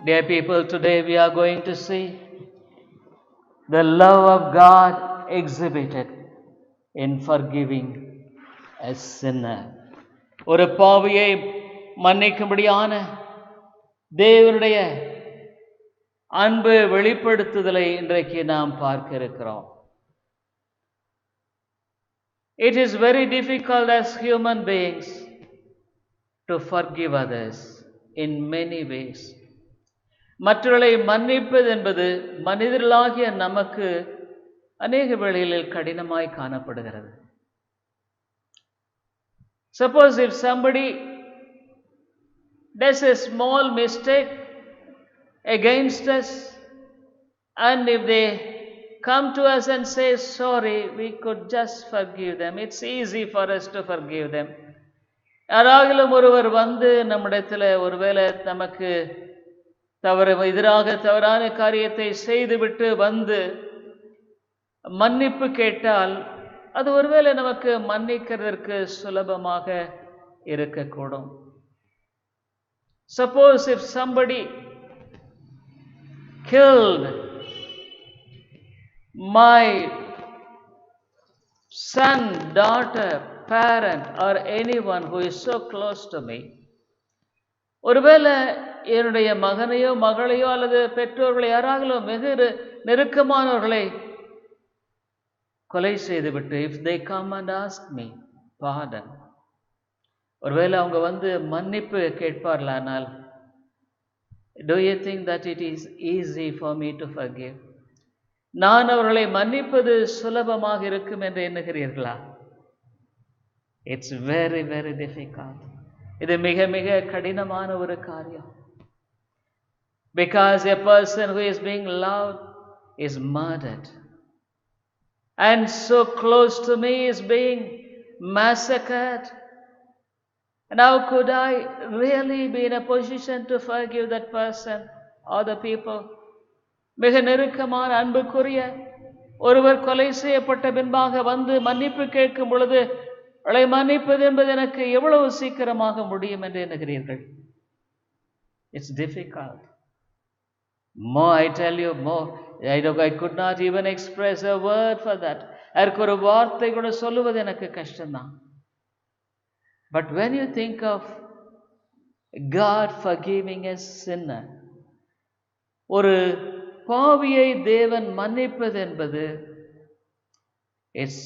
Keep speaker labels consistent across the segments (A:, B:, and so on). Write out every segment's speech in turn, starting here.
A: Dear people, today we are going to see the love of God exhibited in forgiving a sinner. ஒரு பாவியை மன்னிக்கும்படியான தேவனுடைய அன்பு வெளிப்படுத்துதலை இன்றைக்கு நாம் பார்க்க இருக்கிறோம். It is very difficult as human beings to forgive others in many ways. மற்றவர்களை மன்னிப்பது என்பது மனிதர்களாகிய நமக்கு அநேக வேளைகளில் கடினமாய் காணப்படுகிறது. Suppose if somebody does a small mistake against us, and if they come to us and say sorry, we could just forgive them. It's easy for us to forgive them. யாராகிலும் ஒருவர் வந்து நம்மிடத்தில் ஒருவேளை நமக்கு எதிராக தவறான காரியத்தை செய்துவிட்டு வந்து மன்னிப்பு கேட்டால் அது ஒருவேளை நமக்கு மன்னிக்கிறதற்கு சுலபமாக இருக்கக்கூடும். Suppose if somebody killed my son, daughter, parent or anyone who is so close to me, ஒருவேளை என்னுடைய மகனையோ மகளையோ அல்லது பெற்றோர்களை யாராகலோ மிக நெருக்கமானவர்களை கொலை செய்துவிட்டு, if they come and ask me pardon, ஒருவேளை அவங்க வந்து மன்னிப்பு கேட்பார்களானால், do you think that it is easy for me to forgive? நான் அவர்களை மன்னிப்பது சுலபமாக இருக்கும் என்று எண்ணுகிறீர்களா? It's very very difficult. இது மிக மிக கடினமான ஒரு காரியம். Because a person who is being loved is murdered, and so close to me is being massacred. And how could I really be in a position to forgive that person or the people? மிக நெருக்கமான அன்புக்குரிய ஒருவர் கொலை செய்யப்பட்ட பின்பாக வந்து மன்னிப்பு கேட்கும் பொழுது அவளை மன்னிப்பது என்பது எனக்கு எவ்வளவு சீக்கிரமாக முடியும் என்று எண்ணுகிறீர்கள்? It's difficult. More, I tell you, more. I could not even express a word for that. அதற்கு ஒரு வார்த்தை கூட சொல்லுவது எனக்கு கஷ்டம்தான். But when you think of God forgiving a sinner, ஒரு பாவியை தேவன் மன்னிப்பது என்பது it's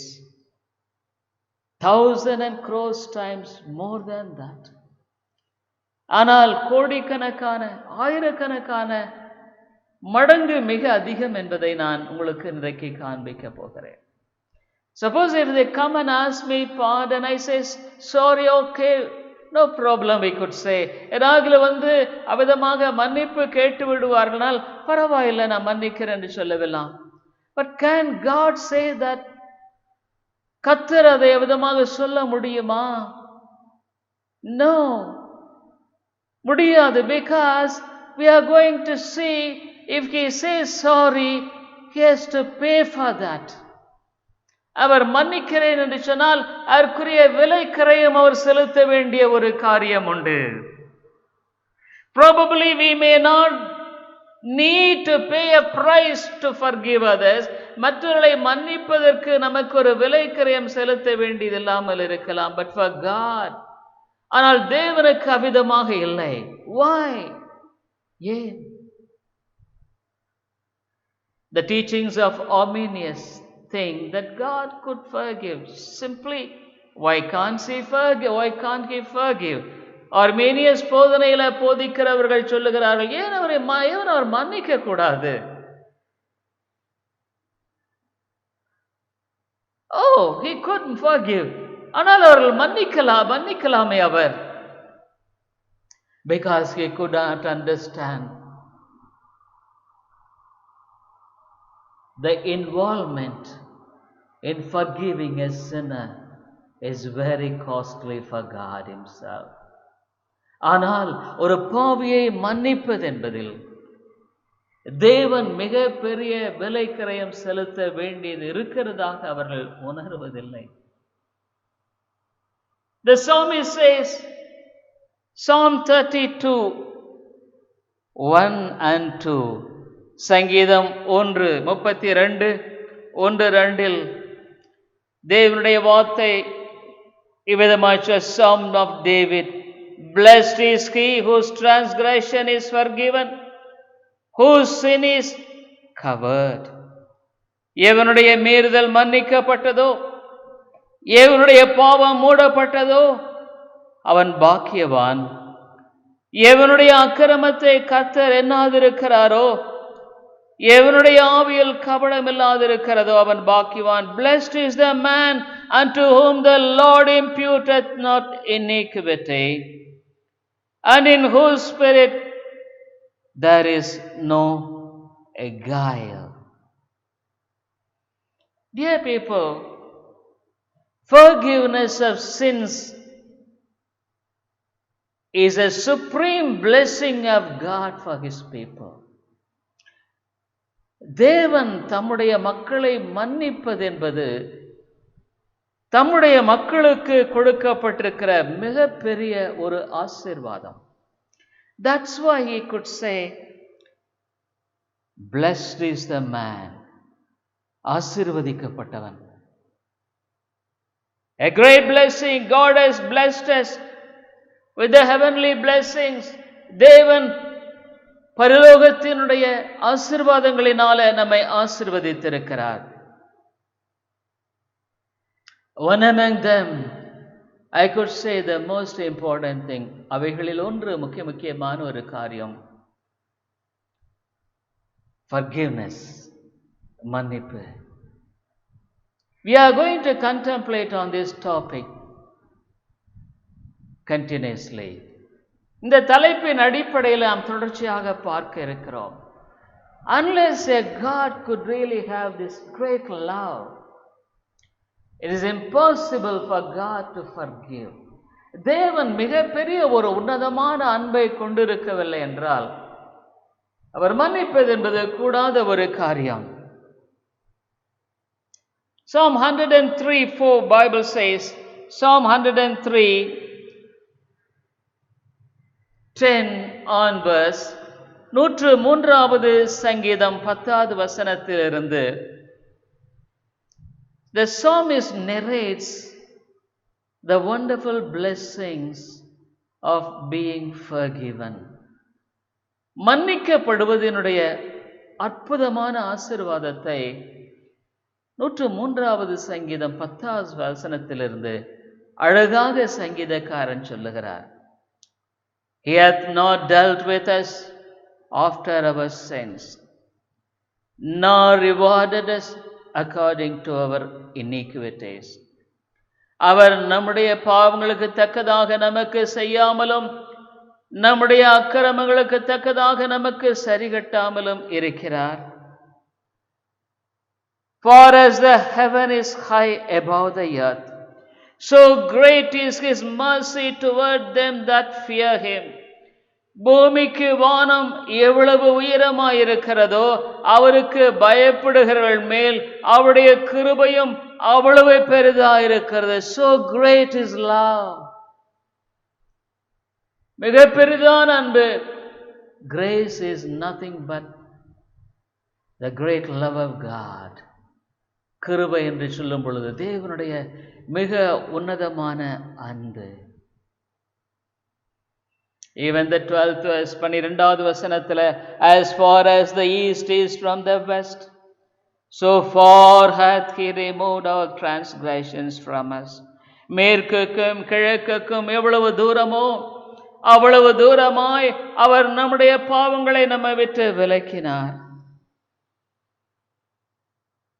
A: 1,000 and crores times more than that. ஆனால் கோடிக்கணக்கான ஆயிரக்கணக்கான மடங்கு மிக அதிகம் என்பதை நான் உங்களுக்கு இன்றைக்கு காண்பிக்க போகிறேன். Suppose if they come and ask me pardon, I say sorry, okay, no problem, we could say. ஏதாவது வந்து அவிதமாக மன்னிப்பு கேட்டு விடுவார்களால் பரவாயில்லை, நான் மன்னிக்கிறேன் என்று சொல்லலாம். But can God say that? கர்த்தர் அதை விதமாக சொல்ல முடியுமா? No, முடியாது. Because we are going to see, if he says sorry, he has to pay for that. அவர் மன்னிக்கிறேன் என்று சொன்னால் அதற்குரிய விலை கரையும் அவர் செலுத்த வேண்டிய ஒரு காரியம் உண்டு. Probably we may not need to pay a price to forgive others. மற்றவர்களை மன்னிப்பதற்கு நமக்கு ஒரு விலை கரையம் செலுத்த வேண்டியது இல்லாமல் இருக்கலாம். But for God, ஆனால் தேவனுக்கு அவ்விதமாக இல்லை. Why? ஏன்? The teachings of Arminius think that God could forgive. Simply, why can't he forgive? Arminius போதனையில போதிக்கிறவர்கள் சொல்லுகிறார்கள், ஏன் அவர் மன்னிக்க கூடாது? Oh, he couldn't forgive. ஆனால் அவர்கள் மன்னிக்கலாமே அவர். Because he could not understand the involvement in forgiving a sinner is very costly for God himself. ஆனால் ஒரு பாவியை மன்னிப்பது என்பதில் தேவன் மிக பெரிய விலை கரையம் செலுத்த வேண்டியது இருக்கிறதாக அவர்கள் உணர்வதில்லை. The psalmist says, Psalm 32, 1 and 2. சங்கீதம் 1:32 தேவனுடைய வார்த்தை இவ்விதமாய் Psalm of David. Blessed is he whose transgression is forgiven, whose sin is covered. எவனுடைய மீறுதல் மன்னிக்கப்பட்டதோ, எவனுடைய பாவம் மூடப்பட்டதோ அவன் பாக்கியவான். எவனுடைய அக்கிரமத்தை கர்த்தர் எண்ணாதிருக்கிறாரோ, எவனுடைய ஆவியில் கபடம் இல்லாதிருக்கிறதோ அவன் பாக்கியவான். Blessed is the man unto whom the Lord imputeth not iniquity, and in whose spirit there is no guile. Dear people, forgiveness of sins is a supreme blessing of God for his people. தேவன் தம்முடைய மக்களை மன்னிப்பது என்பது தம்முடைய மக்களுக்கு கொடுக்கப்பட்டிருக்கிற மிகப்பெரிய ஒரு ஆசீர்வாதம். That's why he could say, blessed is the man. ஆசீர்வதிக்கப்பட்டவன். A great blessing. God has blessed us with the heavenly blessings. தேவன் பரலோகத்தினுடைய ஆசீர்வாதங்களினால நம்மை ஆசீர்வதித்திருக்கிறார். One among them, I could say the most important thing, அவைகளில் ஒன்று முக்கியமான ஒரு காரியம், forgiveness, மன்னிப்பு. We are going to contemplate on this topic continuously. இந்த தலைப்பின் அடிப்படையில் நாம் தொடர்ச்சியாக பார்க்க இருக்கிறோம். Unless a God could really have this great love, it is impossible for God to forgive. தேவன் மிகப்பெரிய ஒரு உன்னதமான அன்பை கொண்டிருக்கவில்லை என்றால் அவர் மன்னிப்பது என்பது கூடாத ஒரு காரியம். Psalm 103:4 Bible says, Psalm 103:10 onwards, 103வது சங்கீதம் 10வது வசனத்திலிருந்து the psalmist narrates the wonderful blessings of being forgiven. மன்னிக்கப்படுவதனுடைய அற்புதமான ஆசீர்வாதத்தை 103வது சங்கீதம் 10வது வசனத்திலிருந்து அழகாக சங்கீதக்காரன் சொல்லுகிறார். He hath not dealt with us after our sins, nor rewarded us according to our iniquities. அவர் நம்முடைய பாவங்களுக்கு தக்கதாக நமக்கு செய்யாமலும் நம்முடைய அக்கிரமங்களுக்கு தக்கதாக நமக்கு சரிகட்டாமலும் இருக்கிறார். For as the heaven is high above the earth, so great is his mercy toward them that fear him. பூமிக்கு வானம் எவ்வளவு உயரமாயிருக்கிறதோ அவருக்கு பயப்படுகிறவர்கள் மேல் அவருடைய கிருபையும் அவ்வளவு பெரிதாயிருக்கிறது. So great is love. மிக பெரிதான அன்பு. Grace is nothing but the great love of God. கிருபை என்று சொல்லும் பொழுது தேவனுடைய மிக உன்னதமான அன்பு. Even the 12th verse 12வது வசனத்துல, as far as the east is from the west, so far hath he removed our transgressions from us. மேற்குக்கும் கிழக்குக்கும் எவ்வளவு தூரமோ அவ்வளவு தூரமாய் அவர் நம்முடைய பாவங்களை நம்மை விட்டு விலக்கினார்.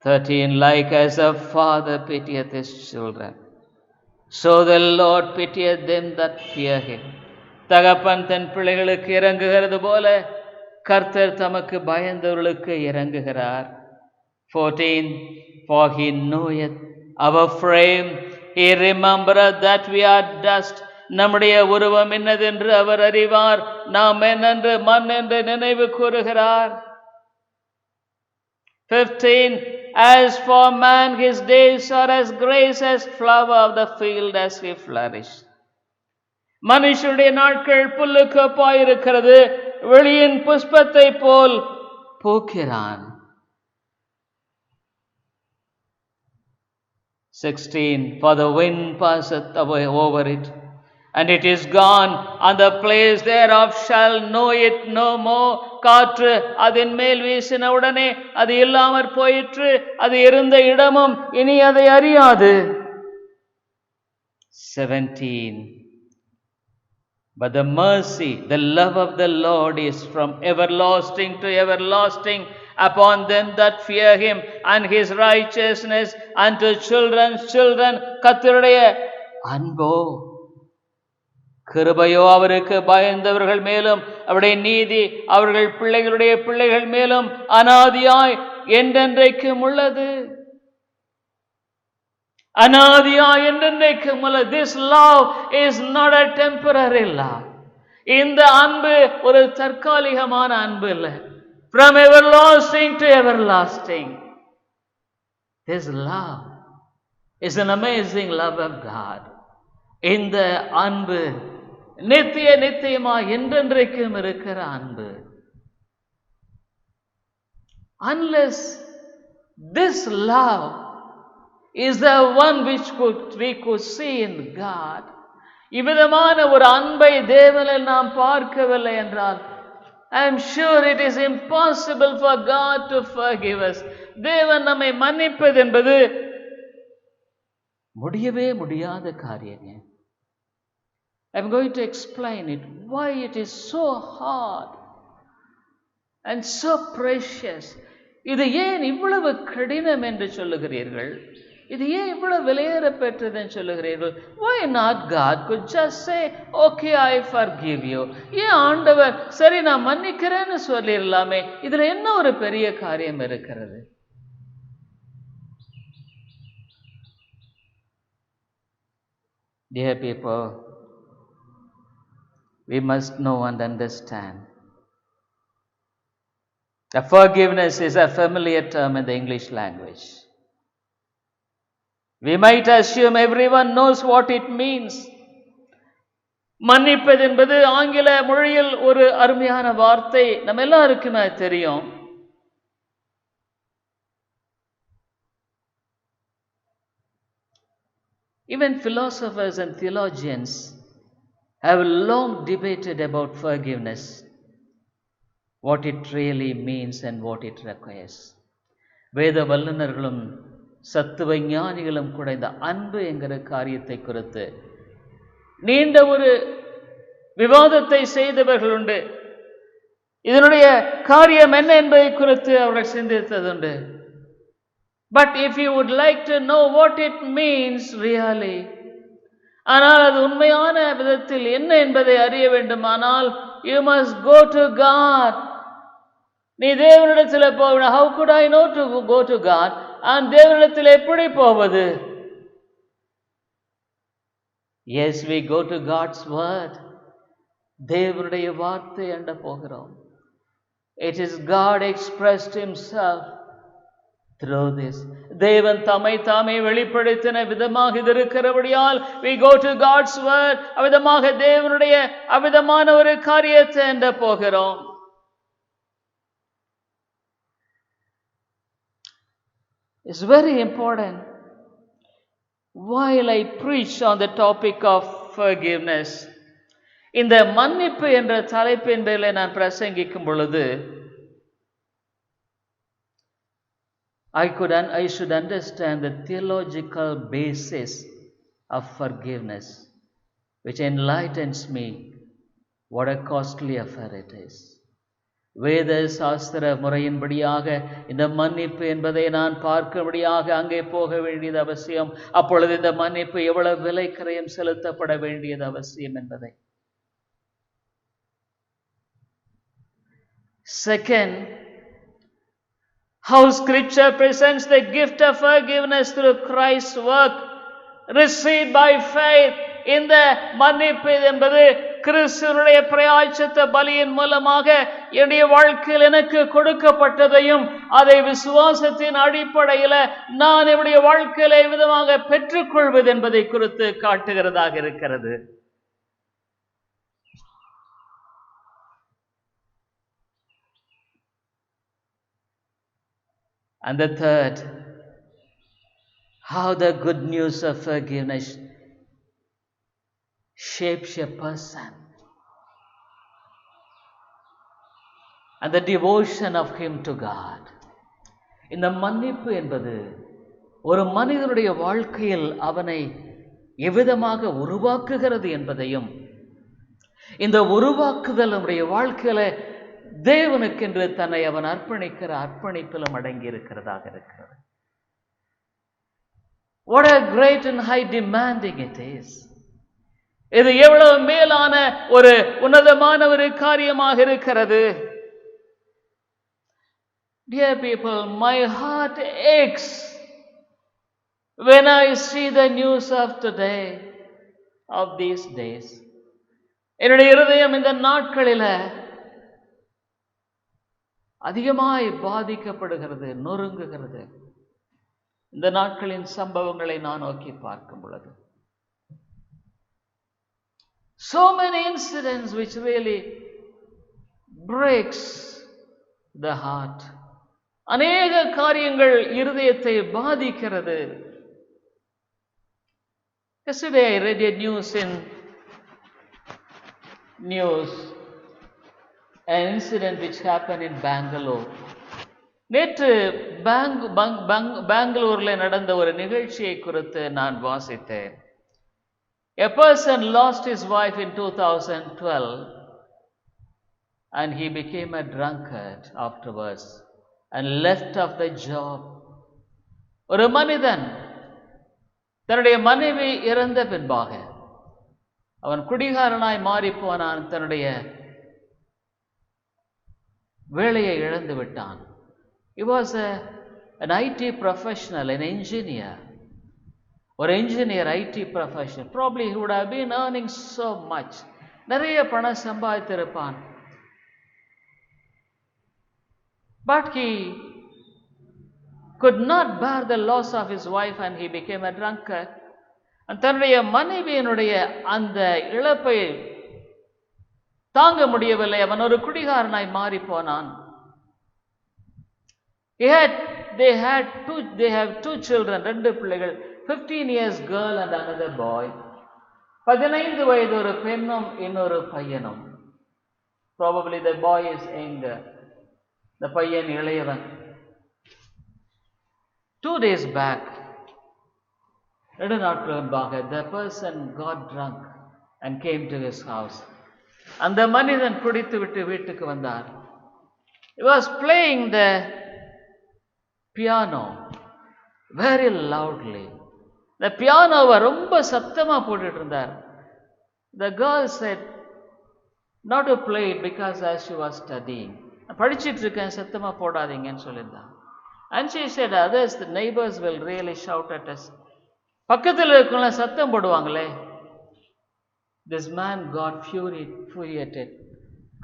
A: 13 Like as a father pitieth his children, so the Lord pitieth them that fear him. தகப்பன் தன் பிள்ளைகளுக்கு இறங்குகிறது போல கர்த்தர் தமக்கு பயந்தவர்களுக்கு இறங்குகிறார். 14 For he knoweth our frame, he remembereth that we are dust. நம்முடைய உருவம் என்னதென்று அவர் அறிவார், நாம் என்னென்று மண் என்று நினைவு கூறுகிறார். 15 As for man, his days are as grace as flower of the field as he flourished. மனுஷனுடைய நாட்கள் புல்லுக்கு ஒப்பாயிருக்கிறது, வெளியின் புஷ்பத்தை போல் பூக்கிறான். 16, for the wind passeth away over it, and it is gone, and the place thereof shall know it no more. காற்று அதன் மேல் வீசின உடனே அது இல்லாமற் போயிற்று, அது இருந்த இடமும் இனி அதை அறியாது. 17, but the mercy, the love of the Lord is from everlasting to everlasting upon them that fear him, and his righteousness unto children's children. கர்த்தருடைய அன்போ கிருபையோ அவருக்கு பயந்தவர்கள் மேலும் அவருடைய நீதி அவர்கள் பிள்ளைகளுடைய பிள்ளைகள் மேலும் அனாதியாய் என்றென்றைக்கும் உள்ளது. அனாதியாய் என்றென்றைக்கும் உள்ளது. This love is not a temporary love. இந்த அன்பு ஒரு தற்காலிகமான அன்பு இல்லை. From everlasting to everlasting. This love is an amazing love of God. இந்த அன்பு நித்திய நித்தியமா என்றென்றைக்கும் இருக்கிற அன்பு. Unless this love is the one which we could see in God, இவ்விதமான ஒரு அன்பை தேவனில் நாம் பார்க்கவில்லை என்றால், I am sure it is impossible for God to forgive us. தேவன் நம்மை மன்னிப்பது என்பது முடியவே முடியாத காரியம். I am going to explain it, why it is so hard and so precious. இது ஏன் இவ்வளவு கடினம் என்று சொல்லுகிறீர்கள்? இது ஏன் இவ்வளவு விலையேற பெற்றது என்று சொல்லுகிறீர்கள்? Why not God could just say, okay, I forgive you. ஏன் ஆண்டவர் சரி நான் மன்னிக்கிறேன்னு சொல்லிடலாமே? இதுல என்ன ஒரு பெரிய காரியம் இருக்கிறது? Dear people, we must know and understand. The forgiveness is a familiar term in the English language. We might assume everyone knows what it means. மன்னிப்பது என்பது ஆங்கில மொழியில் ஒரு அருமையான வார்த்தை, நம்ம எல்லாருக்குமே தெரியும். Even philosophers and theologians have long debated about forgiveness, what it really means and what it requires. வேத வல்லுநர்களும் சத்துவ ஞானிகளும் கூட இந்த அன்பு என்கிற காரியத்தை குறித்து நீண்ட ஒரு விவாதத்தை செய்தவர்கள் உண்டு. இதனுடைய காரியம் என்ன என்பதை குறித்து அவர்கள் சிந்தித்ததுண்டு. But if you would like to know what it means really, ஆனால் அது உண்மையான விதத்தில் என்ன என்பதை அறிய வேண்டுமானால், you must go to God. நீ தேவனிடத்தில் போக. How could I know to go to God? and தேவனிடத்தில் எப்படி போவது? Yes, we go to God's word. தேவனுடைய வார்த்தை என்ற போகிறோம். It is God expressed himself through this. தேவன் தம்மை தாமே வெளிப்படுத்தின விதமாக இது இருக்கிறபடியால் we go to God's word. அவ்விதமாக தேவனுடைய அவ்விதமான ஒரு காரியத்தை என்ற போகிறோம். It's very important. While I preach on the topic of forgiveness, இந்த மன்னிப்பு என்ற தலைப்பின் பேரில் நான் பிரசங்கிக்கும் பொழுது I should understand the theological basis of forgiveness, which enlightens me what a costly affair it is. வேத சாஸ்திர முறையின்படியாக இந்த மன்னிப்பு என்பதை நான் பார்க்கும்படியாக அங்கே போக வேண்டியது அவசியம். அப்பொழுது இந்த மன்னிப்பு எவ்வளவு விலை கிரயம் செலுத்தப்பட வேண்டியது அவசியம் என்பதை. Second, how Scripture presents the gift of forgiveness through Christ's work received by faith. இந்த மன்னிப்பு என்பது கிறிஸ்துவினுடைய பிராயச்சித்த பலியின் மூலமாக என்னுடைய வாழ்க்கையில் எனக்கு கொடுக்கப்பட்டதையும் அதை விசுவாசத்தின் அடிப்படையில் நான் என்னுடைய வாழ்க்கையில விதமாக பெற்றுக்கொள்வது என்பதை குறித்து காட்டுகிறதாக இருக்கிறது. And the third, how the good news of forgiveness shapes a person. And the devotion of him to God. இந்த மன்னிப்பு என்பது ஒரு மனிதனுடைய வாழ்க்கையில் அவனை எவ்விதமாக உருவாக்குகிறது என்பதையும், இந்த உருவாக்குதல் நம்முடைய வாழ்க்கையில தேவனுக்கென்று தன்னை அவன் அர்ப்பணிக்கிற அர்ப்பணிப்பிலும் அடங்கி இருக்கிறதாக இருக்கிறது. What a great and high demanding it is. இது எவ்வளவு மேலான ஒரு உன்னதமான ஒரு காரியமாக இருக்கிறது. Dear people, my heart aches when I see the news of today, of these days. என்னுடைய இருதயம் இந்த நாட்களில் அதிகமாய் பாதிக்கப்படுகிறது, நொறுங்குகிறது. இந்த நாட்களின் சம்பவங்களை நான் நோக்கி பார்க்கும் பொழுது, so many incidents which really breaks the heart. அநேக காரியங்கள் இருதயத்தை பாதிக்கிறது. Yesterday I read a news, an incident which happened in Bangalore. நேற்று பெங்களூரில் நடந்த ஒரு நிகழ்ச்சியை குறித்து நான் வாசித்தேன். A person lost his wife in 2012 and he became a drunkard afterwards and left off the job. ஒரு மனிதன் தன்னுடைய மனைவி இறந்த பின்பாக அவன் குடிகாரனாய் மாறி போனான், தன்னுடைய வேலையை இழந்து விட்டான். He was an IT professional, an engineer. ஒரு engineer, IT professional. Probably he would have been earning so much. நிறைய பணம் சம்பாதித்திருப்பான். But he could not bear the loss of his wife and he became a drunkard. தன்னுடைய மனைவியினுடைய அந்த இழப்பை தாங்க முடியவில்லை, அவன் ஒரு குடிகாரனாய் மாறி போனான். They have two children, ரெண்டு பிள்ளைகள், 15 years girl and another boy. 15 வயது ஒரு பெண்ணும் இன்னொரு பையனும். Probably the boy is younger, the பையன் இளையவன். 2 days back, 2 நாட்கள் முன்பாக, the person got drunk and came to his house. அந்த மனிதன் குடித்து விட்டு வீட்டுக்கு வந்தார். He was playing the piano very loudly. The pianoவை ரொம்ப சத்தமா போட்டுட்டு இருந்தார். The girl said not to play it because as she was studying. படிச்சிட்டு இருக்கேன், சத்தமா போடாதீங்கன்னு சொல்லியிருந்தான். And she said others, the neighbors will really shout at us. பக்கத்தில் இருக்கவங்க சத்தம் போடுவாங்களே. This man got furiated,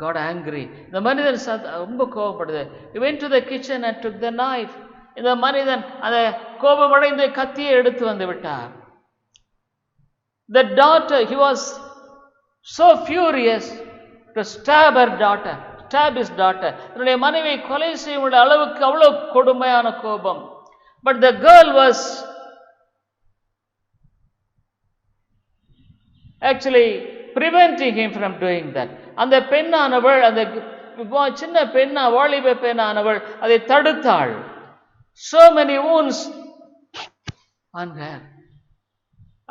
A: got angry. இந்த மனிதன் ரொம்ப கோபப்படுது. He went to the kitchen and took the knife. இந்த மனிதன் அந்த கோபமடைந்து கத்தியை எடுத்து வந்து விட்டார். The daughter, he was so furious to stab his daughter. தன்னுடைய மனைவியை கொலை செய்யும் அளவுக்கு அவ்வளவு கொடுமையான கோபம். But the girl was actually preventing him from doing that. அந்த பெண்ணானவள், அந்த சின்ன பெண்ணா, வாலிப பெண்ணானவள் அதை தடுத்தாள். So many wounds on her.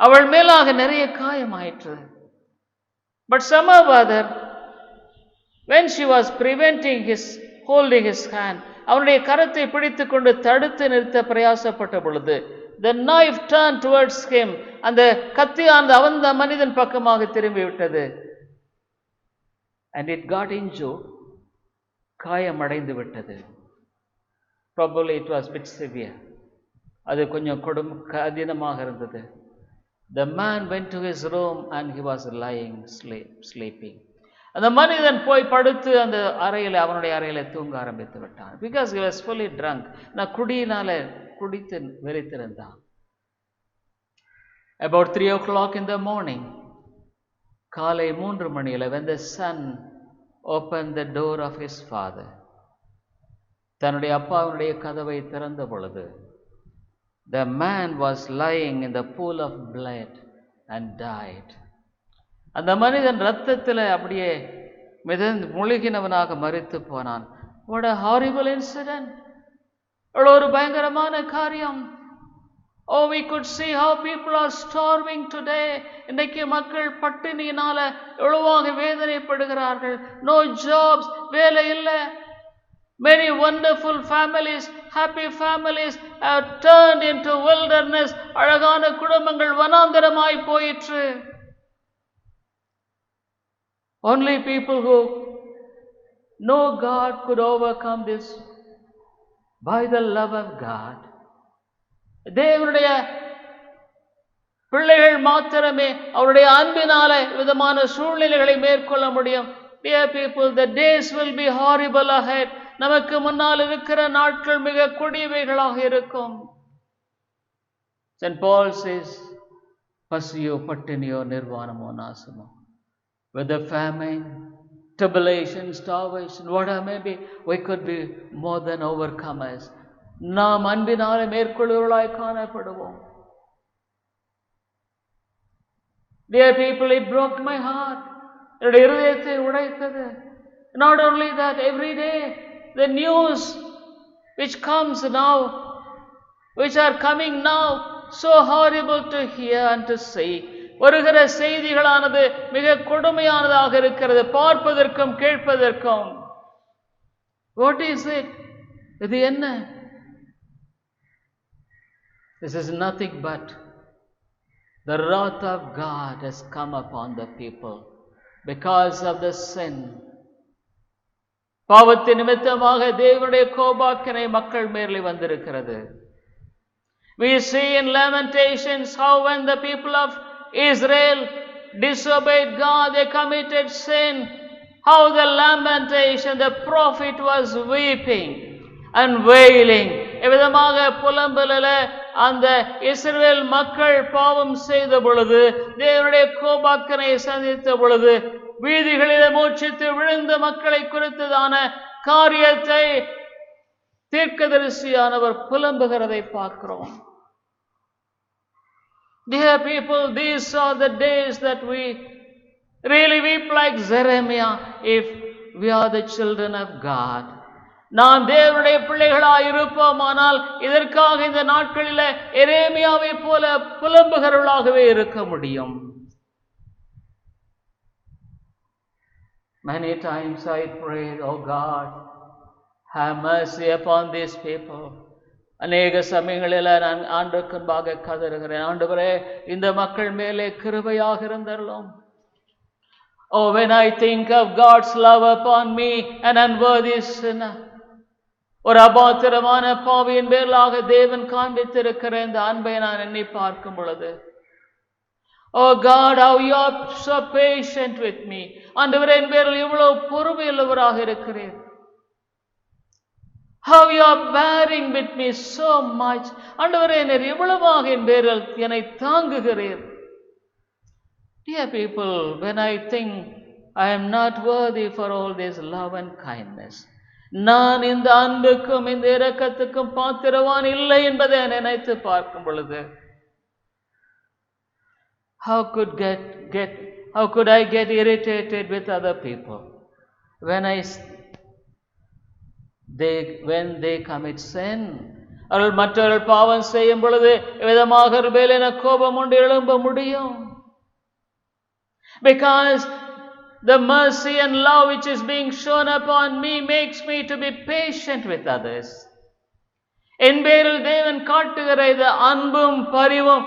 A: அவள் மேலாக நிறைய காயமாயிற்று. But somehow or other, when she was holding his hand, அவனுடைய கரத்தை பிடித்துக் கொண்டு தடுத்து நிறுத்த பிரயாசப்பட்ட பொழுது, the knife turned towards him. அந்த கத்தியானது அந்த மனிதன் பக்கமாக திரும்பி விட்டது. And it got injured. காயமடைந்து விட்டது. Probably it was a bit severe. அது கொஞ்சம் கடினமாக இருந்தது. The man went to his room and he was lying sleeping. அந்த மனிதன் போய் படுத்து அந்த அவனுடைய அறையில தூங்க ஆரம்பித்து விட்டான். Because he was fully drunk. நான் குடியினால குடித்து வெறித்திருந்தான். About 3 o'clock in the morning, காலை 3 மணியில, when the son opened the door of his father, தன்னுடைய அப்பாவினுடைய கதவை திறந்த பொழுது, the man was lying in the pool of blood and died. அந்த மனிதன் இரத்தத்தில் அப்படியே மிதந்து முழுகினவனாக மரித்து போனான். What a horrible incident! ஒரு பயங்கரமான காரியம். Oh, we could see how people are starving today. இன்றைக்கு மக்கள் பட்டினியினால எவ்வளவாக வேதனைப்படுகிறார்கள். No jobs, வேலை இல்லை. Many wonderful families, happy families have turned into wilderness. அழகான குடும்பங்கள் வனாந்தரமாய் போயிற்று. Only people who know God could overcome this by the love of God. தேவனுடைய பிள்ளைகள் மாத்திரமே அவருடைய அன்பினாலே விதமான சூழ்நிலைகளை மேற்கொள்ள முடியும். Dear people, the days will be horrible ahead. நமக்கு முன்னால் இருக்கிற நாட்கள் மிக கொடியவைகளாக இருக்கும். St. Paul says, பசியோ பட்டினியோ நிர்வாணமோ நாசமோ, whether famine, tribulation, starvation, whatever may be, we could be more than overcomers. நாம் அன்பினாலே மேற்கொள்ளுவர்களாய் காணப்படுவோம். Dear people, it broke my heart. என்னுடைய இதயத்தை உடைத்தது. Not only that, every day the news which comes now, which are coming now, so horrible to hear and to see. வருகிற செய்திகளானது மிக கொடுமையானதாக இருக்கிறது, பார்ப்பதற்கும் கேட்பதற்கும். What is it? இது என்ன? This is nothing but the wrath of God has come upon the people because of the sin. பாவத்தின் நிமித்தமாக தேவனுடைய கோபாக்கினை மக்கள் மேலே வந்திருக்கிறது. We see in Lamentations how when the people of Israel disobeyed God, they committed sin. How the lamentation, the prophet was weeping and wailing. எவ்விதமாக புலம்பலில அந்த இஸ்ரவேல் மக்கள் பாவம் செய்த பொழுது, தேவனுடைய கோபாக்கினை சந்தித்த பொழுது, வீதிகளிலே மூச்சித்து விழுந்த மக்களை குறித்ததான காரியத்தை தீர்க்கதரிசியானவர் புலம்புகிறதை பார்க்கிறோம். Dear people, these are the days that we really weep like Jeremiah if we are the children of God. நாம் தேவனுடைய பிள்ளைகளாய் இருப்போமானால் இதற்காக இந்த நாட்களில் எரேமியாவை போல புலம்புகிறவர்களாகவே இருக்க முடியும். Many times I prayed, oh God, have mercy upon these people. அநேக சமயங்களில் நான் ஆண்டவருக்கு முன்பாக கதறுகிறேன், ஆண்டவரே இந்த மக்கள் மேலே கிருபையாக இருந்தருளும். Oh, when I think of God's love upon me, an unworthy sinner, ஒரு அபாத்திரமான பாவியின் பேரிலாக தேவன் காண்பித்திருக்கிற இந்த அன்பை நான் எண்ணி பார்க்கும் பொழுது, oh God, how you are so patient with me. ஆண்டவரே என் பேரில் இவ்வளவு பொறுமையுள்ளவராக இருக்கிறீர். How you are bearing with me so much. ஆண்டவரே நீர் இவ்வளவாக என் பேரில் என்னை தாங்குகிறீர். Dear people, when I think I am not worthy for all this love and kindness, நான் இந்த அன்புக்கும் இந்த இரக்கத்துக்கும் பாத்திரவான் இல்லை என்பதை நினைத்து பார்க்கும் பொழுது, how could I get irritated with other people when they commit sin? அவர்கள் மற்றவர்கள் பாவம் செய்யும் பொழுது விதமாக மேலான கோபம் உண்டு எழும்ப முடியும். Because the mercy and love which is being shown upon me makes me to be patient with others. என் பேரில் தேவன் காட்டுகிற இது அன்பும் பரிவும்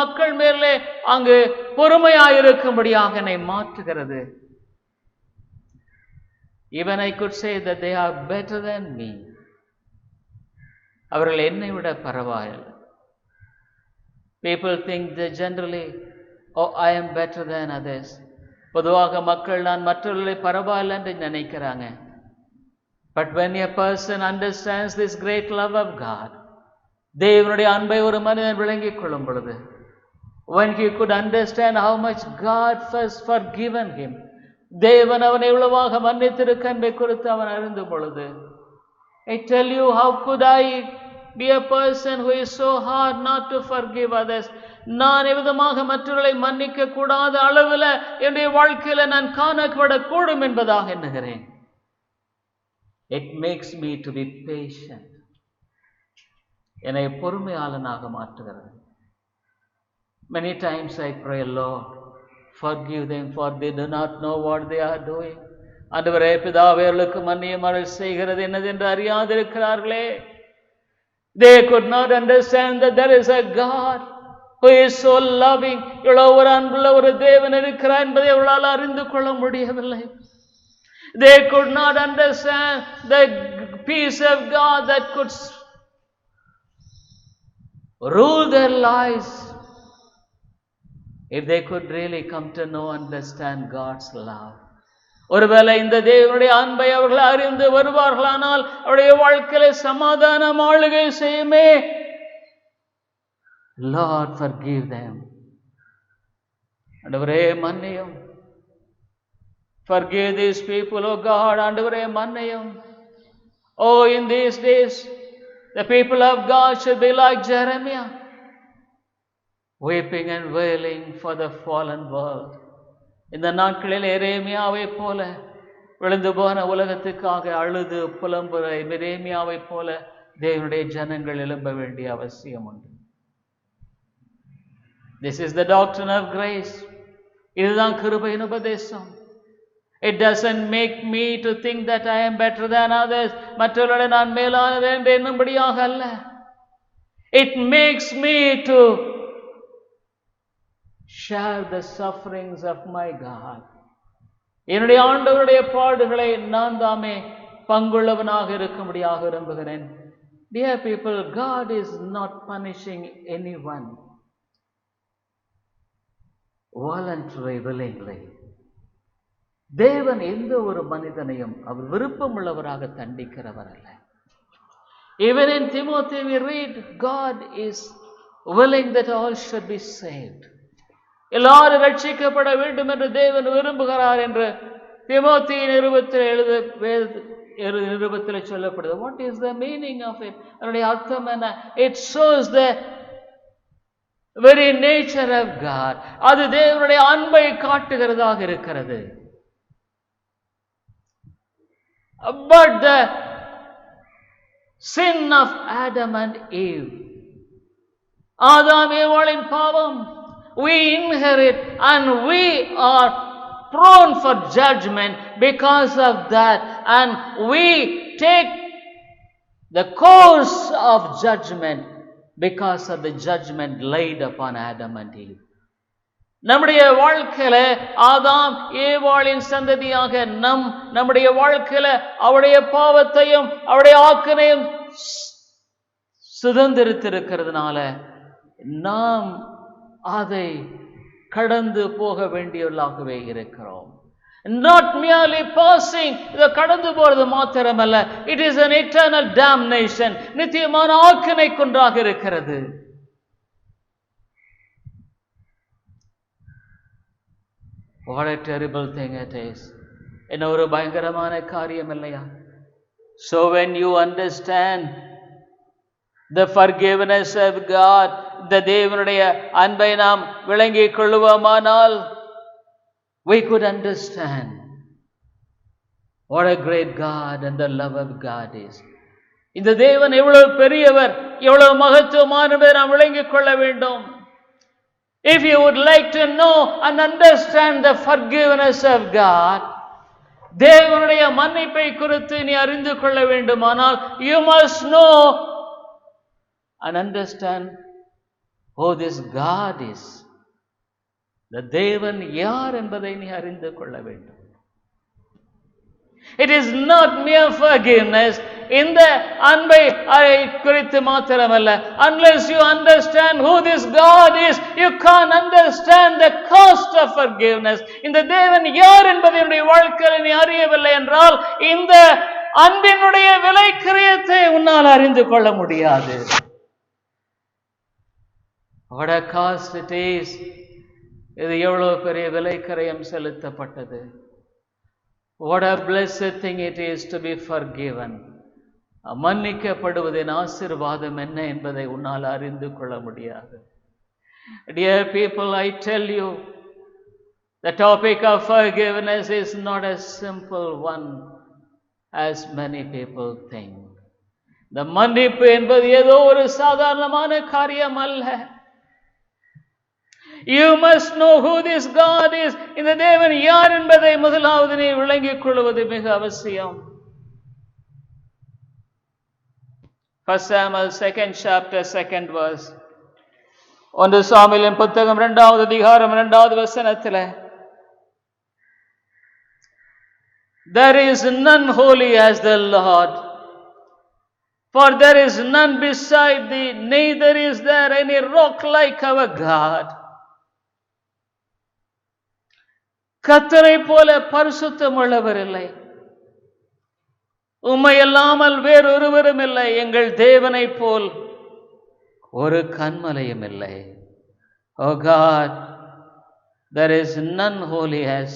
A: மக்கள் மேலே அங்கு பொறுமையாயிருக்கும்படியாக என்னை மாற்றுகிறது. Even I could say that they are better than me. அவர்கள் என்னை விட பரவாயில்லை. People think that generally, oh, I am better than others. பொதுவாக மக்கள் நான் மற்றவர்களை பரவாயில்லை என்று நினைக்கிறாங்க. But when a person understands this great love of God, தேவனுடைய அன்பை ஒரு மனிதன் விளங்கிக் கொள்ளும் பொழுது, when he could understand how much God first forgiven him, தேவன் அவனை எவ்வளவாக மன்னித்திருக்க என்பதை குறித்து அவன் அறிந்த பொழுது, I tell you, how could I be a person who is so hard not to forgive others? நான் எவ்விதமாக மற்றவர்களை மன்னிக்க கூடாத அளவில் என்னுடைய வாழ்க்கையில நான் காணப்படக்கூடும் என்பதாக எண்ணுகிறேன். It makes me to be patient. என்னை பொறுமையாளனாக மாற்றுகிறது. Many times I pray, Lord, forgive them, for they do not know what they are doing. ஆண்டவரே, பிதாவே, அவர்களுக்கு மன்னியும், அவர்கள் செய்கிறது என்னதென்று அறியாதிருக்கிறார்களே. They could not understand that there is a God who is so loving. இவ்வளவு ஒரு அன்புள்ள ஒரு தேவன் இருக்கிறார் என்பதை அவர்களால் அறிந்து கொள்ள முடியவில்லை. They could not understand the peace of God that could rule their lives if they could really come to know, understand God's love. ஒருவேளை இந்த தேவனுடைய அன்பை அவர்கள் அறிந்து வருவார்களானால் அவருடைய வாழ்க்கையில சமாதானம் ஆளுகை செய்யுமே. Lord, forgive them. ஆண்டவரே மன்னியும். Forgive these people, oh God. ஆண்டவரே மன்னியும். Oh, in these days, the people of God should be like Jeremiah, weeping and wailing for the fallen world. இந்த நாட்களில் எரேமியாவை போல விழுந்து போன உலகத்துக்காக அழுது புலம்புற எரேமியாவை போல தேவனுடைய ஜனங்கள் எழும்ப வேண்டிய அவசியம் உண்டு. This is the doctrine of grace. இதுதான் கிருபையின் உபதேசம். It doesn't make me to think that I am better than others. மற்றவர்களை நான் மேலானவன் என்று எண்ணும்படியாக அல்ல. It makes me to share the sufferings of my God. என்னுடைய ஆண்டவருடைய பாடுகளை நான் தாமே பங்குள்ளவனாக இருக்கும்படியாக விரும்புகிறேன். Dear people, God is not punishing anyone voluntarily, willingly. தேவன் எந்த ஒரு மனிதனையும் அவர் விருப்பமுள்ளவராக தண்டிக்கிறவர் அல்ல. Even in Timothy we read, God is willing that all should be saved. எல்லாரும் ரட்சிக்கப்பட வேண்டும் என்று தேவன் விரும்புகிறார் என்று தீமோத்தேயு நிருபத்தில் சொல்லப்படுது. What is the meaning of it? அதனுடைய அர்த்தம் என்ன? It shows the very nature of God. அது தேவனுடைய அன்பை காட்டுகிறதாக இருக்கிறது. But the sin of Adam and Eve, ஆதாம் ஏவாளின் பாவம், we inherit and we are prone for judgment because of that, and we take the course of judgment because of the judgment laid upon Adam and Eve. நம்முடைய வாழ்க்கையில ஆதாம் ஏவாளின் சந்ததியாக நம்முடைய வாழ்க்கையில அவருடைய பாவத்தையும் அவருடைய ஆக்கினையும் சுதந்திரித்திருக்கிறதுனால நாம் அதை கடந்து போக வேண்டியவர்களாகவே இருக்கிறோம். Not merely passing, இதை கடந்து போறது மாத்திரமல்ல, it is an eternal damnation, நித்தியமான ஆக்கினை கொன்றாக இருக்கிறது. What a terrible thing it is. என்ன ஒரு பயங்கரமான காரியம் இல்லையா? So when you understand the forgiveness of God, the தேவனுடைய அன்பை நாம் விளங்கிக் கொள்ளுவோமானால், we could understand what a great God and the love of God is. இந்த தேவன் எவ்வளவு பெரியவர், எவ்வளவு மகத்துவமானவர் நாம் விளங்கிக் கொள்ள வேண்டும். If you would like to know and understand the forgiveness of God, தேவனுடைய மன்னிப்பை குறித்து நீ அறிந்து கொள்ள வேண்டுமானால், you must know and understand who this God is. The தேவன் யார் என்பதை நீ அறிந்து கொள்ள வேண்டும். It is not mere forgiveness. இந்த அன்பை குறித்து மாத்திரமல்ல, unless you understand who this God is, you can't understand the cost of forgiveness. இந்த தேவன் யார் என்பதை உன்னுடைய வாழ்க்கையில் நீ அறியவில்லை என்றால், இந்த அன்பினுடைய விலை கிரயத்தை உன்னால் அறிந்து கொள்ள முடியாது. What a cost it is. இது எவ்வளவு பெரிய விலை கிரயம் செலுத்தப்பட்டது. What a blessed thing it is to be forgiven. மன்னிக்கப்படுவதின் ஆசீர்வாதம் என்ன என்பதை உன்னால் அறிந்து கொள்ள முடியாது. Dear people, I tell you, the topic of forgiveness is not a simple one as many people think. இந்த மன்னிப்பு என்பது ஏதோ ஒரு சாதாரணமான காரியம் அல்ல. You must know who this God is. இந்த தேவன் யார் என்பதை முதலாவது நீ விளங்கிக் கொள்வது மிக அவசியம். 1 Samuel 2nd chapter 2nd verse. 1 சாமுவேலின் புத்தகம் 2வது அதிகாரம் 2வது வசனத்திலே, There is none holy as the Lord, for there is none beside thee, neither is there any rock like our God. கர்த்தரை போல பரிசுத்தம் உள்ளவர் இல்லை, உம்மை அல்லாமல் வேறொருவரும் இல்லை, எங்கள் தேவனை போல் ஒரு கன்மலையும் இல்லை. O God, there is none holy as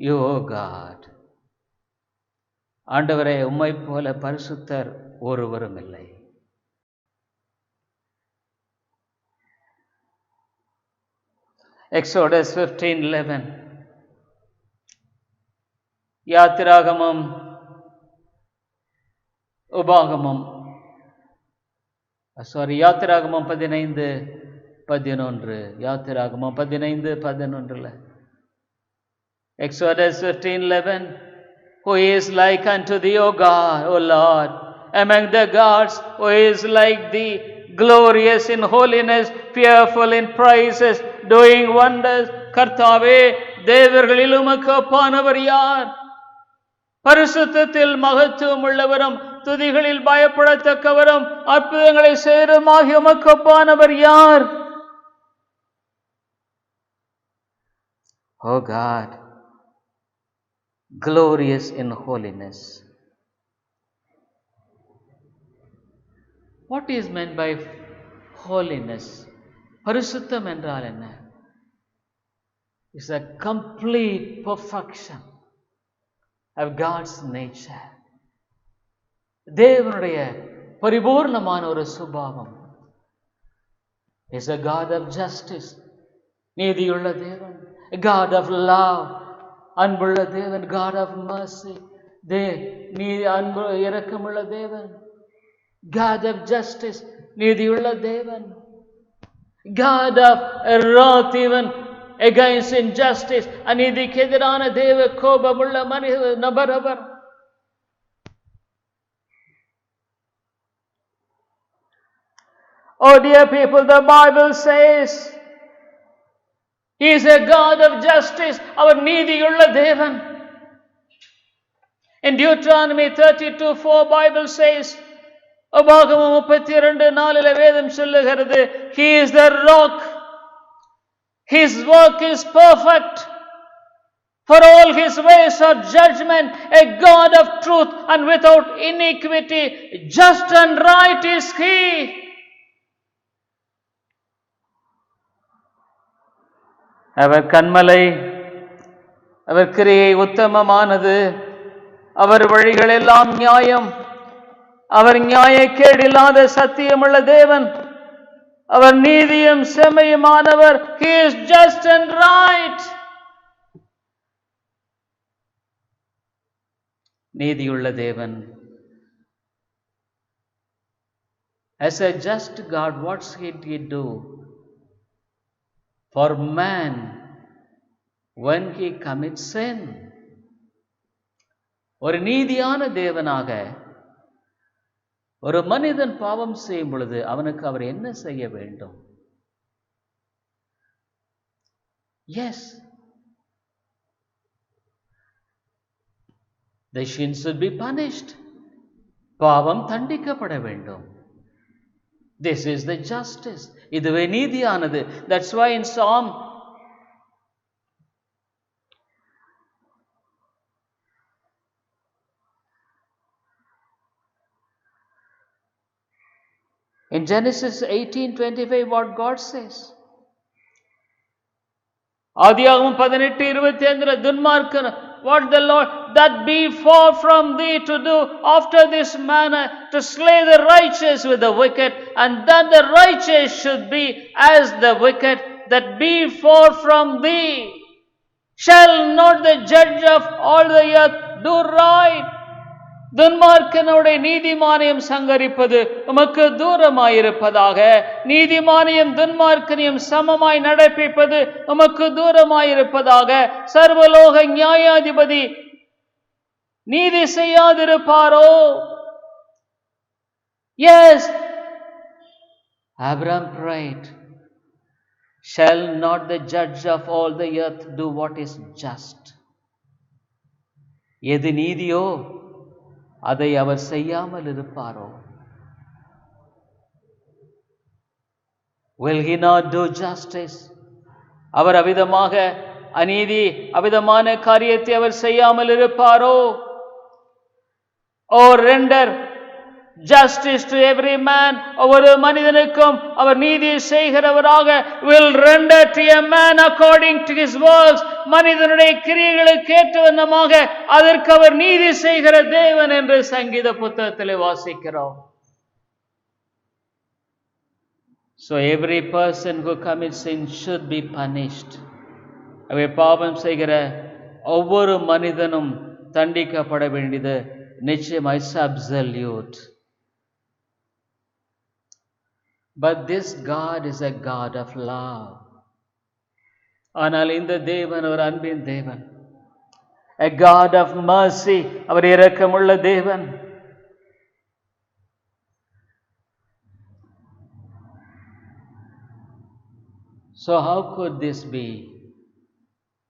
A: you, O God. ஆண்டவரே, உம்மை போல பரிசுத்தர் ஒருவரும் இல்லை. Exodus 15:11. யாத்திராகமம் யாத்திராகமம் 15:11. யாத்திராகமம் 15:11. Exodus 15:11. Who is like unto thee, O God, O Lord, among the gods, who is like thee, glorious in holiness, fearful in praises, doing wonders. கர்த்தாவே, தேவர்களில் உமக்கு ஒப்பானவர் யார்? பரிசுத்தத்தில் மகத்துவம் உள்ளவரும் துதிகளில் பயப்படத்தக்கவரும் அற்புதங்களை செய்கிறமாகிய உமக்கு ஒப்பானவர் யார்? O God, glorious in holiness. What is meant by holiness? பரிசுத்தம் என்றால் என்ன? It's a complete perfection of God's nature. தேவனுடைய பரிபூர்ணமான ஒரு சுபாவம். Is a God of justice, நீதியுள்ள தேவன். A God of love, அன்புள்ள தேவன். God of mercy, அன்பு இரக்கமுள்ள தேவன். God of justice, நீதியுள்ள தேவன். God of wrath, even against injustice, அநீதிக்கு எதிரான தேவ கோபமுள்ள நபர் அவர். Oh dear people, the Bible says He is a God of justice. அவர் நீதியுள்ள தேவன். In Deuteronomy 32:4 Bible says, உபாகமம் 32:4 வேதம் சொல்லுகிறது, He is the rock. His work is perfect. For all His ways are judgment. A God of truth and without iniquity. Just and right is He. அவர் கன்மலை, அவர் கிரியை உத்தமமானது, அவர் வழிகள் எல்லாம் நியாயம், அவர் நியாயக்கேடில்லாத சத்தியமுள்ள தேவன், அவர் நீதியும் செம்மையுமானவர். He is just and right. நீதியுள்ள தேவன். As a just God, what's He do for man when he commits sin? ஒரு நீதியான தேவனாக ஒரு மனிதன் பாவம் செய்யும் பொழுது அவனுக்கு அவர் என்ன செய்ய வேண்டும்? Yes, the sin should be punished. பாவம் தண்டிக்கப்பட வேண்டும். This is the justice. இதுவே நீதியானது. That's why in Psalm in Genesis 18:25 what God says, ஆதியாகமம் 18:25 துன்மார்க்கன், what the Lord, that be far from thee to do after this manner, to slay the righteous with the wicked, and that the righteous should be as the wicked, that be far from thee. Shall not the judge of all the earth do right? துன்மார்க்கனுடைய நீதிமானியம் சங்கரிப்பது உமக்கு தூரமாயிருப்பதாக. நீதிமானியம் துன்மார்க்கனையும் சமமாய் நடப்பிப்பது உமக்கு தூரமாயிருப்பதாக. சர்வலோக நியாயாதிபதி நீதி செய்யாதிருப்பாரோ? Yes, Abraham prayed, shall not the judge of all the earth do what is just? எது நீதியோ அதை அவர் செய்யாமல் இருப்பாரோ? Will he not do justice? அவர் அவிதமாக அநீதி அவிதமான காரியத்தை அவர் செய்யாமல் இருப்பாரோ? Or render justice to every man, ஒவ்வொரு மனிதனுக்கும் அவர் நீதி செய்கிறவராக. Will render to a man according to his works, மனிதனுடைய கிரியைகளுக்கு ஏற்ற வண்ணமாக அதற்கு அவர் நீதி செய்கிற தேவன் என்று சங்கீத புத்தகத்தில் வாசிக்கிறோம். So every person who commits sin should be punished. அவை பாவம் செய்கிற ஒவ்வொரு மனிதனும் தண்டிக்கப்பட வேண்டியது நிச்சயமாய் absolute. But this God is a God of love. ஆனால் இந்த தேவன் ஒரு அன்பின் தேவன். A God of mercy. அவர் இரக்கமுள்ள தேவன். So how could this be?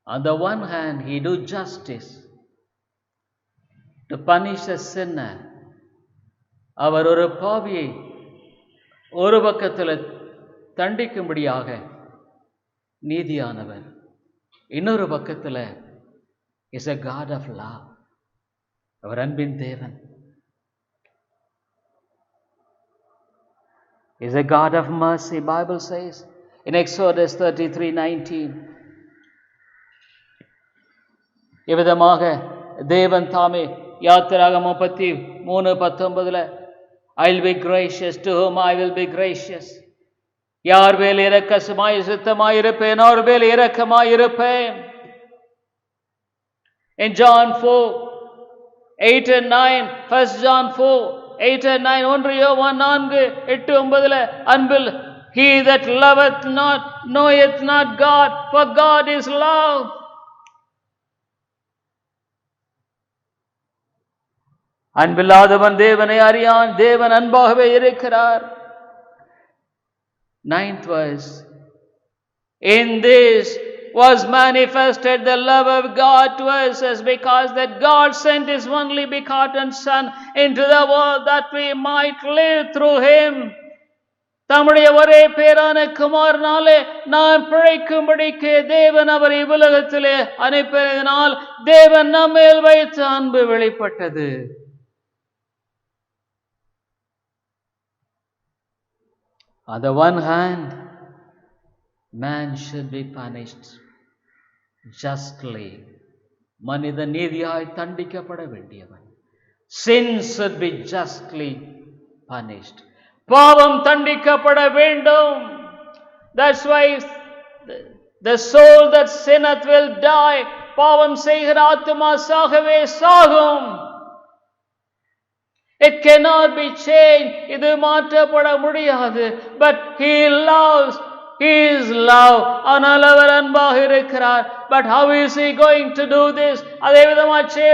A: On the one hand, he do justice to punish a sinner. அவர் ஒரு பாவியை ஒரு பக்கத்தில் தண்டிக்கும்படியாக நீதியானவர், இன்னொரு பக்கத்தில் is a God of love. அவர் அன்பின் தேவன். Is a God of mercy. Bible says in Exodus 33:19, இவ்விதமாக தேவன் தாமே யாத்திராகமம் 33:19 I'll be gracious to whom I will be gracious. யார் மேல் இரக்கமாய் சித்தமாயிருப்பேன் அவர் மேல் இரக்கமாயிருப்பேன். In John 4:8 and 9, 1 John 4:8 and 9, 1 யோவான் 4:8-9 அன்பில் he that loveth not knoweth not God, for God is love. அன்பில்லாதவன் தேவனை அறியான், தேவன் அன்பாகவே இருக்கிறார். 9th verse, in this was manifested the love of God to us, as because that God sent his only begotten Son into the world that we might live through him. தம்முடைய ஒரே பேரான குமாரனாலே நாம் பிழைக்கும்படிக்கு தேவன் அவரை உலகத்திலே அனுப்பியதினால் தேவன் நம்மேல் வைத்த அன்பு வெளிப்பட்டது. On the one hand, man should be punished justly. மனித நீதியாய் தண்டிக்கப்பட வேண்டியவன். Sin should be justly punished. பாவம் தண்டிக்கப்பட வேண்டும். That's why the soul that sinneth will die. பாவம் செய்கிற ஆத்துமா சாகவே சாகும். It cannot be changed. இது மாற்றப்பட முடியாது. But he loves. He is love. ஆனால் அவர் அன்பாக இருக்கிறார். But how is he going to do this? அதே விதமாச்சே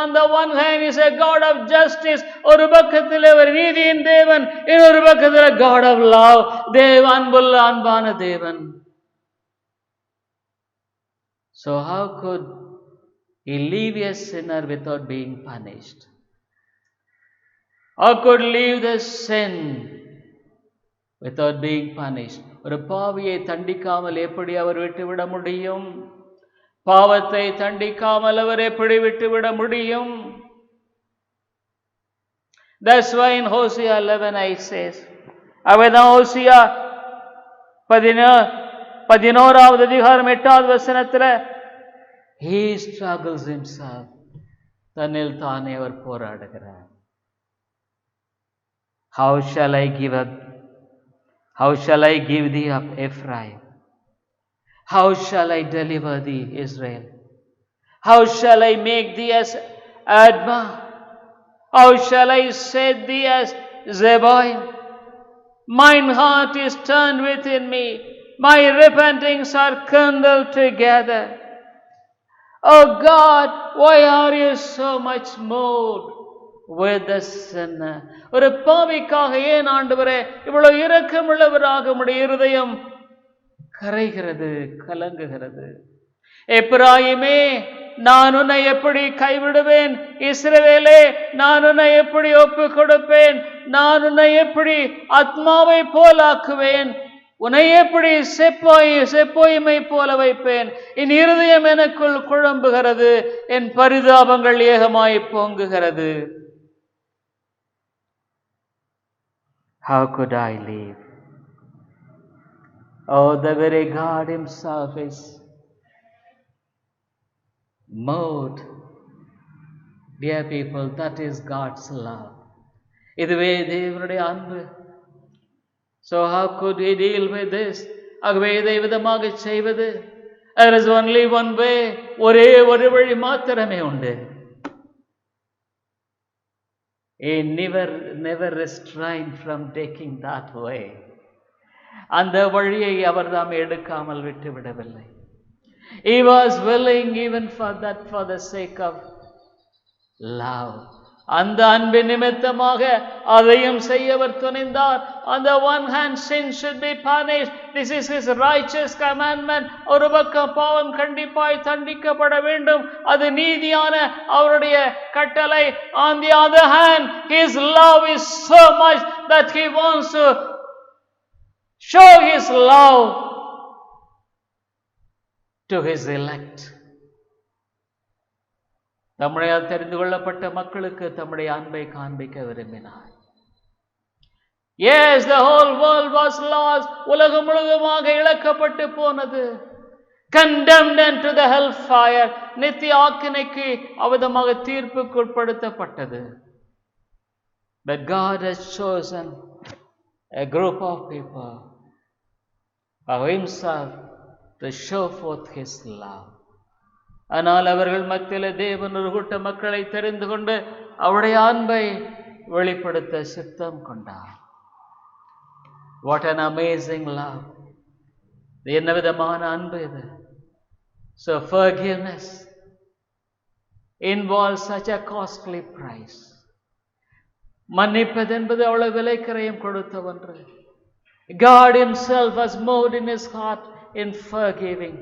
A: on the one hand is a God of justice. ஒரு பக்கத்தில் அவர் நீதியின் தேவன், இன்னொரு பக்கத்தில் God of love. தேவன் அன்புள்ள அன்பான தேவன். So how could he leave a sinner without being punished? How could leave the sin without being punished? ஒரு பாவியை தண்டிக்காமல் எப்படி அவர் விட்டுவிட முடியும்? பாவத்தை தண்டிக்காமல் அவர் எப்படி விட்டுவிட முடியும்? That's why in Hosea 11:8 says, அவதான் ஹோசியா 11வது அதிகாரம் 8வது வசனத்தில் he struggles himself தன்னில் தானே அவர் போராடுகிறார். How shall I give up? How shall I give thee up, Ephraim? How shall I deliver thee, Israel? How shall I make thee as Admah? How shall I set thee as Zeboim? Mine heart is turned within me. My repentings are kindled together. Oh God, why are you so much moved with the sinner? ஒரு பாவிக்காக ஏன் ஆண்டவரே இவ்வளவு இரக்கமுள்ளவராக உம்முடைய இருதயம் கரைகிறது, கலங்குகிறது? எப்பிராயிமே, நான் உன்னை எப்படி கைவிடுவேன்? இஸ்ரவேலே, நான் உன்னை எப்படி ஒப்பு கொடுப்பேன்? நான் உன்னை எப்படி ஆத்மாவை போலாக்குவேன்? உன்னை எப்படி செப்போயிமை போல வைப்பேன்? என் இருதயம் எனக்குள் குழம்புகிறது, என் பரிதாபங்கள் ஏகமாய் பொங்குகிறது. How could I live? Oh, the very God himself is moved. Dear people, that is God's love. இதுவே தேவனுடைய அன்பு. So how could we deal with this? ஆகவே இதை விதமாக செய்வது? There is only one way. ஒரே ஒரு வழி மாத்திரமே உண்டு. He never restrained from taking that way. அந்த வழியை அவர் தாம் எடுக்காமல் விட்டுவிடவில்லை. He was willing even for that, for the sake of love. அந்த அன்பின் நிமித்தமாக அதையும் செய்ய அவர் துணிந்தார். On the one hand, sin should be punished. This is his righteous commandment. ஒரு பக்கம் பாவம் கண்டிப்பாய் தண்டிக்கப்பட வேண்டும், அது நீதியான அவருடைய கட்டளை. On the other hand, his love is so much that he wants to show his love to his elect. நம்முடைய தெரிந்து கொள்ளப்பட்ட மக்களுக்கு தம்முடைய அன்பை காண்பிக்க விரும்பினார். Yes, the whole world was lost. உலகம் முழுவதுமாக இழக்கப்பட்டு போனது. Condemned into the hellfire. நித்திய ஆக்கினைக்கு அவதமாக தீர்ப்புக்கு உட்படுத்தப்பட்டது. But God has chosen a group of people of himself to show forth his love. ஆனால் அவர்கள் மத்தியிலே தேவன் ஒரு கூட்ட மக்களை தெரிந்து கொண்டு அவருடைய அன்பை வெளிப்படுத்த சித்தம் கொண்டார். What an amazing love! என்ன விதமான அன்பு இது! So forgiveness involves such a costly price. மன்னிப்பது என்பது அவ்வளவு விலைக்கரையும் கொடுத்த ஒன்று. God himself was moved in his heart in forgiving.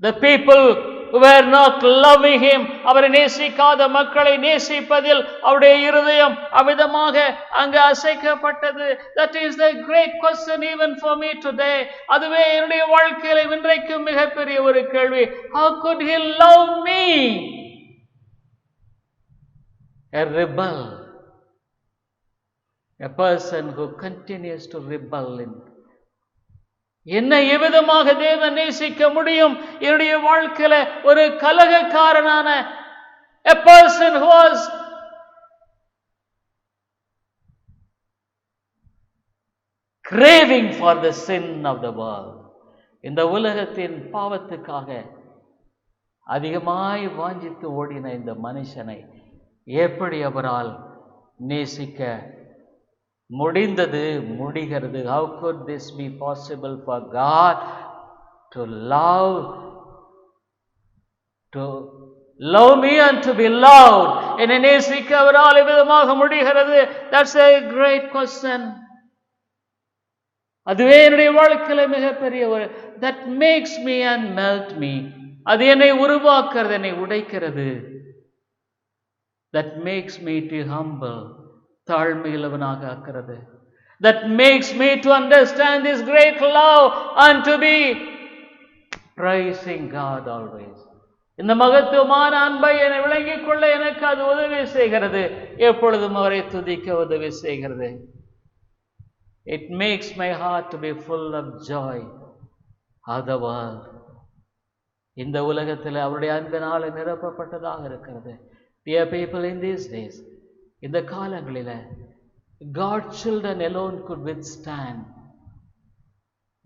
A: The people who were not loving him, அவரை நேசிக்காத மக்களை நேசிப்பதில் அவருடைய இருதயம் அவிதமாக அங்கு அசைக்கப்பட்டது. That is the great question even for me today. அதுவே என்னுடைய வாழ்க்கையில இன்றைக்கும் மிகப்பெரிய ஒரு கேள்வி. How could he love me? A rebel, a person who continues to rebel in. என்னை எவ்விதமாக தேவன் நேசிக்க முடியும்? என்னுடைய வாழ்க்கையில ஒரு கலகக்காரனான a person who was craving for the sin of the world. இந்த உலகத்தின் பாவத்துக்காக அதிகமாய் வாஞ்சித்து ஓடின இந்த மனுஷனை எப்படி அவரால் நேசிக்க முடிகிறது? How could this be possible for God to love me and to be loved? என்னை நேசிக்க அவரால் எவ்விதமாக முடிகிறது? That's a great question. அதுவே என்னுடைய வாழ்க்கையில மிகப்பெரிய ஒரு that makes me and melt me. அது என்னை உருவாக்குறது, என்னை உடைக்கிறது. That makes me to humble. தாழ்மையுள்ளவனாக ஆக்கிறது. That makes me to understand this great love and to be praising God always. இந்த மகத்துவமான அன்பை என்னை விளங்கிக் கொள்ள எனக்கு அது உதவி செய்கிறது. எப்பொழுதும் அவரை துதிக்க உதவி செய்கிறது. It makes my heart to be full of joy of the world. இந்த உலகத்தில் அவருடைய அன்பினால் நிரப்பப்பட்டதாக இருக்கிறது. Dear people, in these days, இந்த காலங்களில் God's children alone could withstand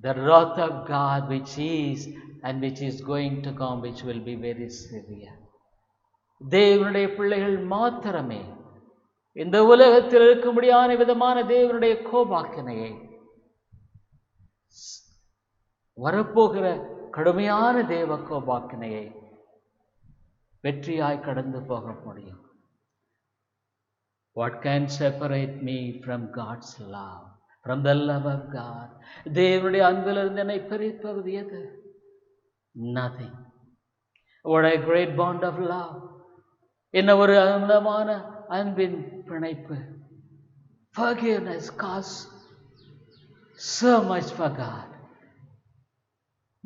A: the wrath of God which is and which is going to come, which will be very severe. தேவனுடைய பிள்ளைகள் மாத்திரமே இந்த உலகத்தில் இருக்கும்படியான விதமான தேவனுடைய கோபாக்கினையை, வரப்போகிற கடுமையான தேவ கோபாக்கினையை வெற்றியாய் கடந்து போக முடியும். What can separate me from God's love, from the love of God? தேவனுடைய அன்பிலிருந்து என்னை பிரிப்பது எது? Nothing. What a great bond of love. என்ன ஒரு அமிதமான அன்பின் பிணைப்பு. Forgiveness costs so much for God.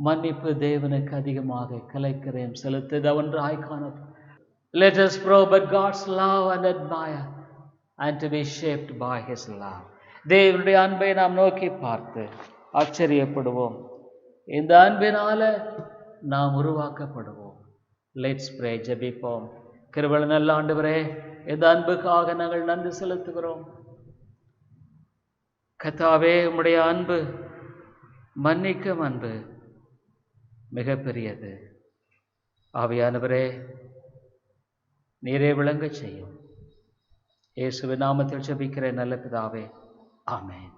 A: மன்னிப்பு தேவனுக்கு அதிகமாக கலைக்கிறேன் செலுத்தது ஒன்றாய் காணப்படும். Let us probe at God's love and admire and to be shaped by His love. தேவனுடைய அன்பை நாம் நோக்கி பார்த்து ஆச்சரியப்படுவோம். இந்த அன்பினால நாம் உருவாக்கப்படுவோம். Let's pray. ஜெபிப்போம். கிருபையுள்ள நல்ல ஆண்டவரே, இந்த அன்புக்காக நாங்கள் நன்றி செலுத்துகிறோம். கர்த்தாவே, உம்முடைய அன்பு, மன்னிக்கும் அன்பு மிகப்பெரியது. ஆவியானவரே, நீரே விளங்க செய்யும். இயேசுவின் நாமத்தில் ஜெபிக்கிற நல்ல பிதாவே, ஆமென்.